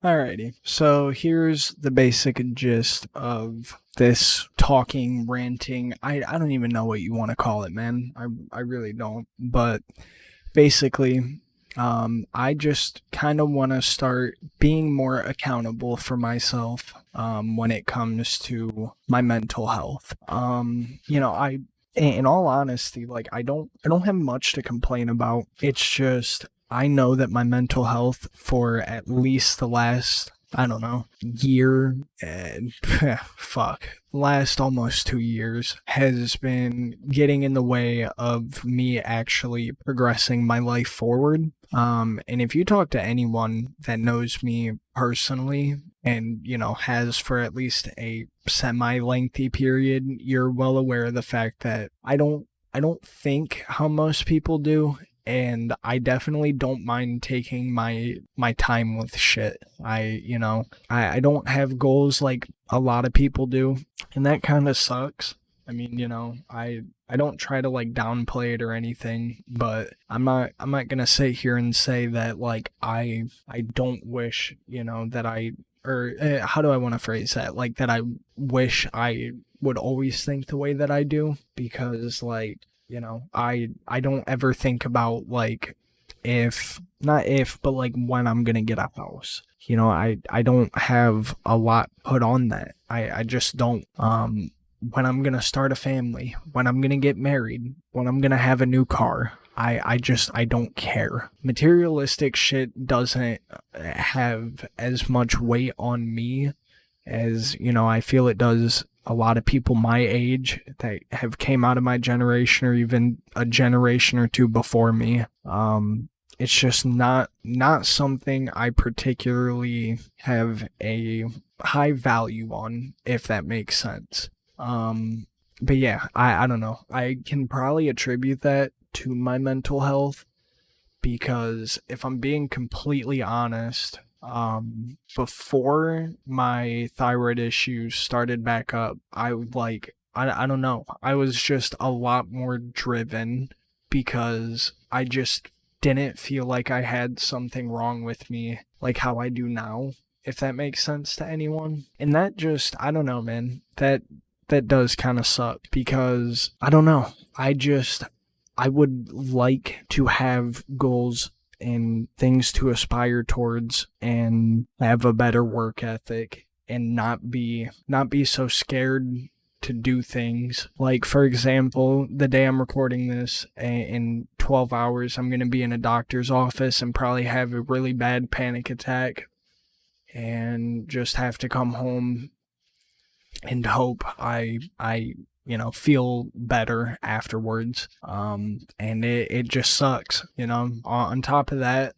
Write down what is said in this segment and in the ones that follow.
Alrighty, so here's the basic gist of this talking, ranting. I don't even know what you want to call it, man. I really don't. But basically, I just kind of want to start being more accountable for myself when it comes to my mental health. In all honesty, like I don't have much to complain about. It's just I know that my mental health for at least the last, I don't know, year and fuck, last almost 2 years has been getting in the way of me actually progressing my life forward. And if you talk to anyone that knows me personally and, has for at least a semi lengthy period, you're well aware of the fact that I don't think how most people do, and I definitely don't mind taking my time with shit. I don't have goals like a lot of people do, and that kind of sucks. I mean, I don't try to like downplay it or anything, but I'm not going to sit here and say that like I don't wish, that I or how do I want to phrase that? Like that I wish I would always think the way that I do, because like I don't ever think about like if not if but like when I'm gonna get a house. I don't have a lot put on that. I just don't. When I'm gonna start a family, when I'm gonna get married, when I'm gonna have a new car, I don't care. Materialistic shit doesn't have as much weight on me as, I feel it does a lot of people my age that have came out of my generation or even a generation or two before me. It's just not something I particularly have a high value on, if that makes sense. But yeah, I don't know. I can probably attribute that to my mental health, because if I'm being completely honest, before my thyroid issues started back up, I don't know. I was just a lot more driven because I just didn't feel like I had something wrong with me like how I do now, if that makes sense to anyone. And that just, I don't know, man. That does kind of suck because I don't know. I would like to have goals and things to aspire towards and have a better work ethic and not be so scared to do things. Like, for example, the day I'm recording this, in 12 hours I'm going to be in a doctor's office and probably have a really bad panic attack and just have to come home and hope I feel better afterwards. And it just sucks. On top of that,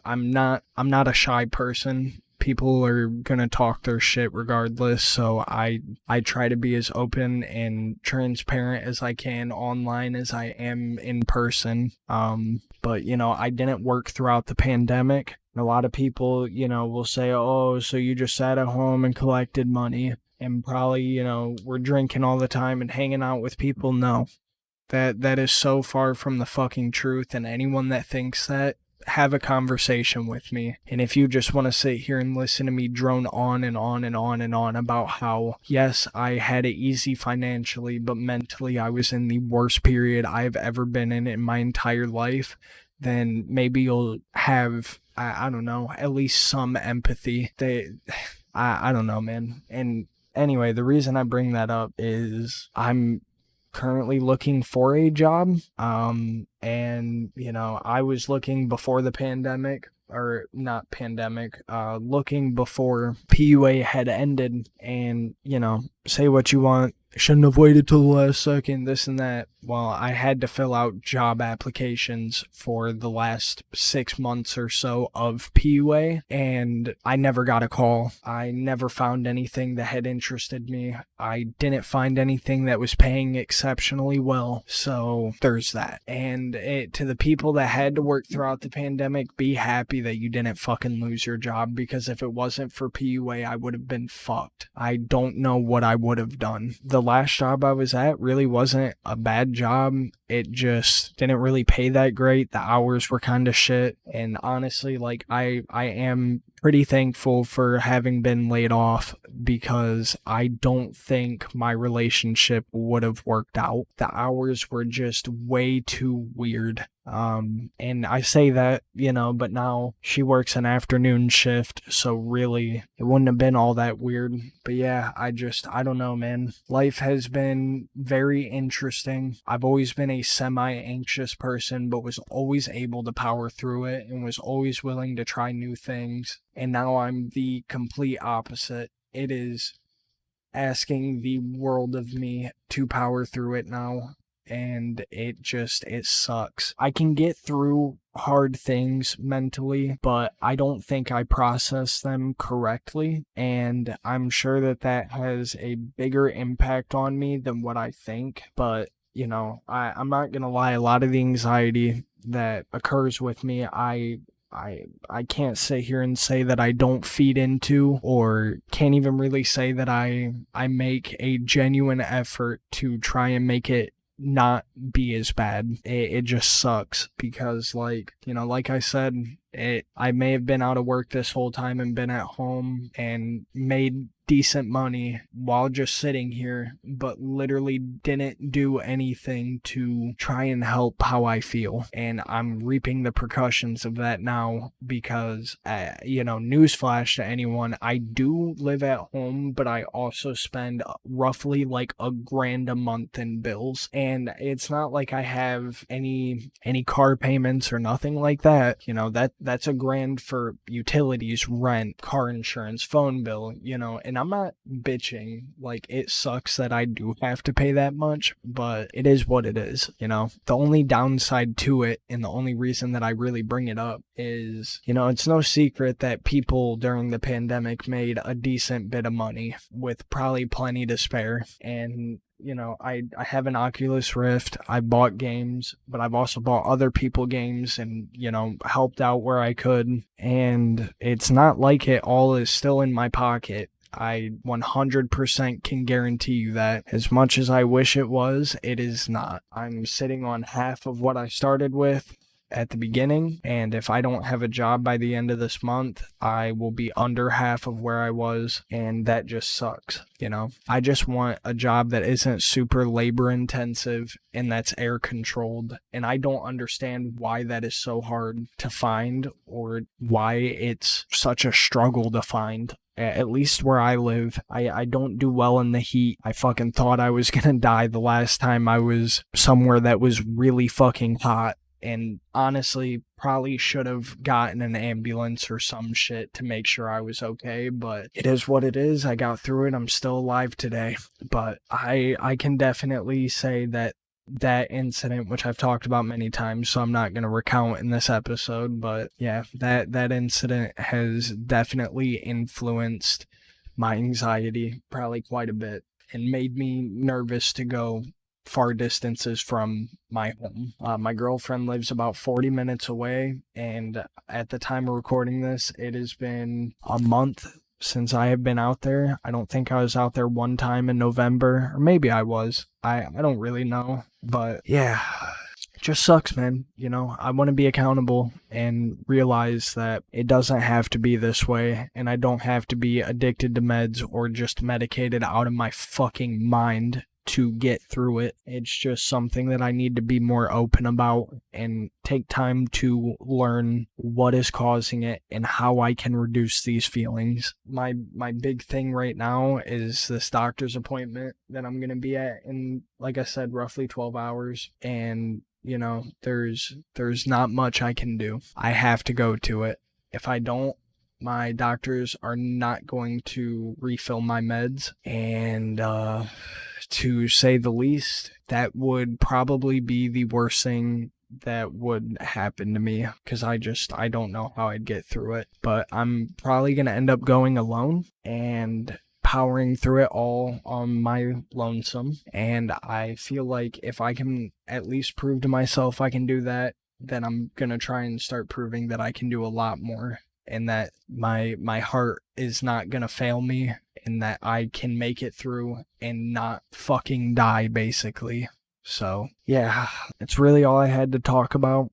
I'm not a shy person. People are gonna talk their shit regardless, so I try to be as open and transparent as I can online as I am in person. But I didn't work throughout the pandemic. A lot of people, will say, "Oh, so you just sat at home and collected money and probably, we're drinking all the time and hanging out with people." No. That is so far from the fucking truth, and anyone that thinks that, have a conversation with me. And if you just want to sit here and listen to me drone on and on and on and on about how, yes, I had it easy financially, but mentally I was in the worst period I've ever been in my entire life, then maybe you'll have, I don't know, at least some empathy. I don't know, man. And anyway, the reason I bring that up is I'm currently looking for a job. And I was looking before the pandemic, or not pandemic, looking before PUA had ended. And say what you want, shouldn't have waited till the last second, this and that. Well, I had to fill out job applications for the last 6 months or so of PUA, and I never got a call. I never found anything that had interested me. I didn't find anything that was paying exceptionally well. So there's that. And to the people that had to work throughout the pandemic, be happy that you didn't fucking lose your job, because if it wasn't for PUA, I would have been fucked. I don't know what I would have done. The last job I was at really wasn't a bad job. It just didn't really pay that great. The hours were kind of shit. And honestly, like I am pretty thankful for having been laid off because I don't think my relationship would have worked out. The hours were just way too weird. And I say that, but now she works an afternoon shift, so really it wouldn't have been all that weird. But yeah, I don't know, man. Life has been very interesting. I've always been a semi-anxious person, but was always able to power through it and was always willing to try new things. And now I'm the complete opposite. It is asking the world of me to power through it now. And it sucks. I can get through hard things mentally, but I don't think I process them correctly. And I'm sure that has a bigger impact on me than what I think. But, I'm not going to lie, a lot of the anxiety that occurs with me, I can't sit here and say that I don't feed into, or can't even really say that I make a genuine effort to try and make it not be as bad. It just sucks because, like I said, I may have been out of work this whole time and been at home and made decent money while just sitting here, but literally didn't do anything to try and help how I feel. And I'm reaping the repercussions of that now because, newsflash to anyone, I do live at home, but I also spend roughly like $1,000 a month in bills. And it's not like I have any car payments or nothing like that. That's $1,000 for utilities, rent, car insurance, phone bill, and I'm not bitching. Like, it sucks that I do have to pay that much, but it is what it is. The only downside to it, and the only reason that I really bring it up is, it's no secret that people during the pandemic made a decent bit of money with probably plenty to spare. And I have an Oculus Rift. I bought games, but I've also bought other people games and, helped out where I could. And it's not like it all is still in my pocket. I 100% can guarantee you that. As much as I wish it was, it is not. I'm sitting on half of what I started with at the beginning, and if I don't have a job by the end of this month, I will be under half of where I was, and that just sucks. I just want a job that isn't super labor intensive and that's air controlled, and I don't understand why that is so hard to find or why it's such a struggle to find. At least where I live, I don't do well in the heat. I fucking thought I was gonna die the last time I was somewhere that was really fucking hot. And honestly, probably should have gotten an ambulance or some shit to make sure I was okay, but it is what it is. I got through it. I'm still alive today. But I can definitely say that incident, which I've talked about many times, so I'm not going to recount in this episode, but yeah, that incident has definitely influenced my anxiety probably quite a bit and made me nervous to go far distances from my home. My girlfriend lives about 40 minutes away, and at the time of recording this, it has been a month since I have been out there. I don't think I was out there one time in November, or maybe I was. I don't really know, but yeah, it just sucks, man. I want to be accountable and realize that it doesn't have to be this way, and I don't have to be addicted to meds or just medicated out of my fucking mind to get through it. It's just something that I need to be more open about and take time to learn what is causing it and how I can reduce these feelings. My big thing right now is this doctor's appointment that I'm going to be at in, like I said, roughly 12 hours. And, there's not much I can do. I have to go to it. If I don't, my doctors are not going to refill my meds. And, to say the least, that would probably be the worst thing that would happen to me, because I don't know how I'd get through it. But I'm probably going to end up going alone and powering through it all on my lonesome. And I feel like if I can at least prove to myself I can do that, then I'm going to try and start proving that I can do a lot more, and that my heart is not going to fail me, and that I can make it through and not fucking die, basically. So, yeah, it's really all I had to talk about.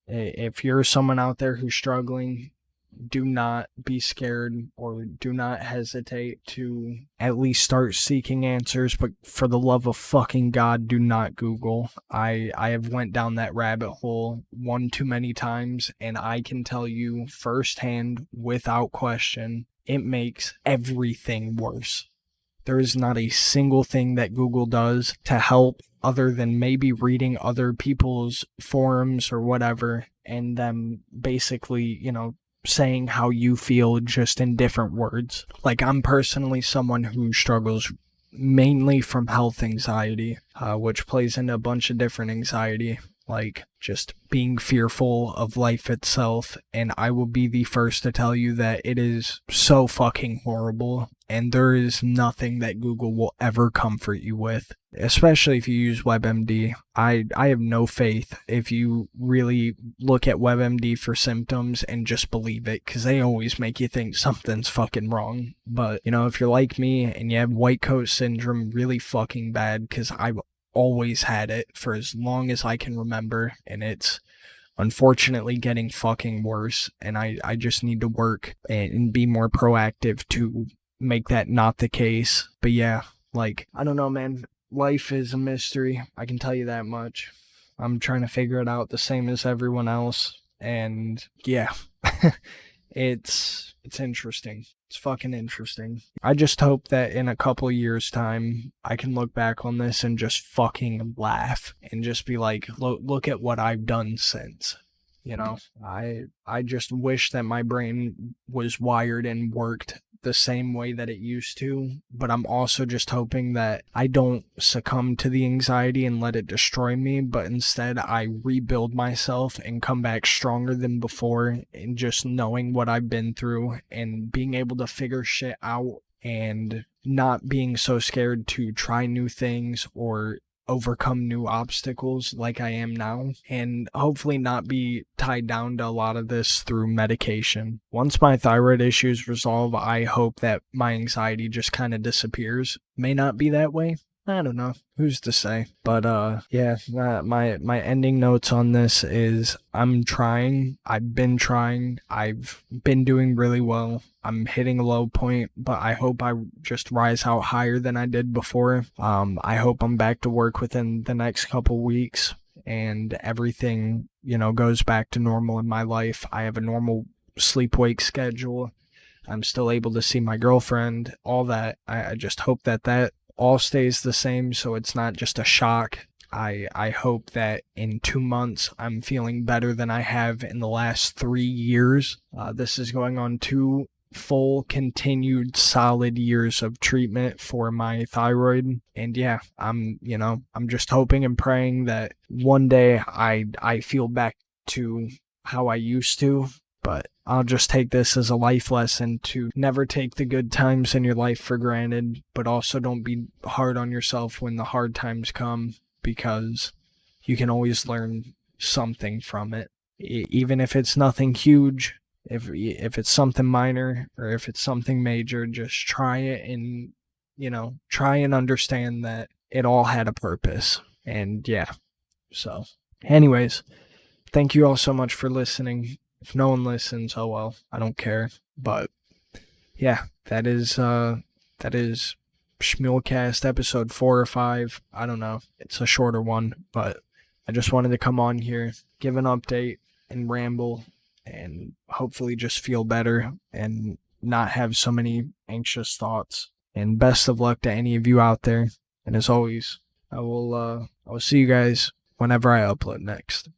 If you're someone out there who's struggling, do not be scared or do not hesitate to at least start seeking answers. But for the love of fucking God, do not Google. I have went down that rabbit hole one too many times, and I can tell you firsthand, without question, it makes everything worse. There is not a single thing that Google does to help other than maybe reading other people's forums or whatever, and them basically, saying how you feel just in different words. Like, I'm personally someone who struggles mainly from health anxiety, which plays into a bunch of different anxiety, like just being fearful of life itself. And I will be the first to tell you that it is so fucking horrible, and there is nothing that Google will ever comfort you with, especially if you use WebMD. I have no faith if you really look at WebMD for symptoms and just believe it, because they always make you think something's fucking wrong. But, if you're like me and you have white coat syndrome really fucking bad, because I've always had it for as long as I can remember, and it's unfortunately getting fucking worse, and I just need to work and be more proactive to make that not the case. But yeah, like, I don't know, man. Life is a mystery, I can tell you that much. I'm trying to figure it out the same as everyone else, and yeah. It's interesting. It's fucking interesting. I just hope that in a couple years' time, I can look back on this and just fucking laugh and just be like, look at what I've done since. I just wish that my brain was wired and worked the same way that it used to, but I'm also just hoping that I don't succumb to the anxiety and let it destroy me, but instead I rebuild myself and come back stronger than before, and just knowing what I've been through and being able to figure shit out and not being so scared to try new things or overcome new obstacles like I am now, and hopefully not be tied down to a lot of this through medication. Once my thyroid issues resolve, I hope that my anxiety just kind of disappears. May not be that way. I don't know. Who's to say? But yeah, my ending notes on this is I'm trying. I've been trying. I've been doing really well. I'm hitting a low point, but I hope I just rise out higher than I did before. I hope I'm back to work within the next couple weeks and everything, goes back to normal in my life. I have a normal sleep-wake schedule. I'm still able to see my girlfriend, all that. I just hope that all stays the same, so it's not just a shock. I hope that in 2 months I'm feeling better than I have in the last 3 years. This is going on 2 full, continued, solid years of treatment for my thyroid. And yeah, I'm just hoping and praying that one day I feel back to how I used to. But I'll just take this as a life lesson to never take the good times in your life for granted, but also don't be hard on yourself when the hard times come, because you can always learn something from it. Even if it's nothing huge, if it's something minor, or if it's something major, just try it and, try and understand that it all had a purpose. And yeah, so anyways, thank you all so much for listening. If no one listens, oh well, I don't care. But yeah, that is SchmuelCast episode 4 or 5. I don't know. It's a shorter one, but I just wanted to come on here, give an update, and ramble, and hopefully just feel better and not have so many anxious thoughts. And best of luck to any of you out there. And as always, I will see you guys whenever I upload next.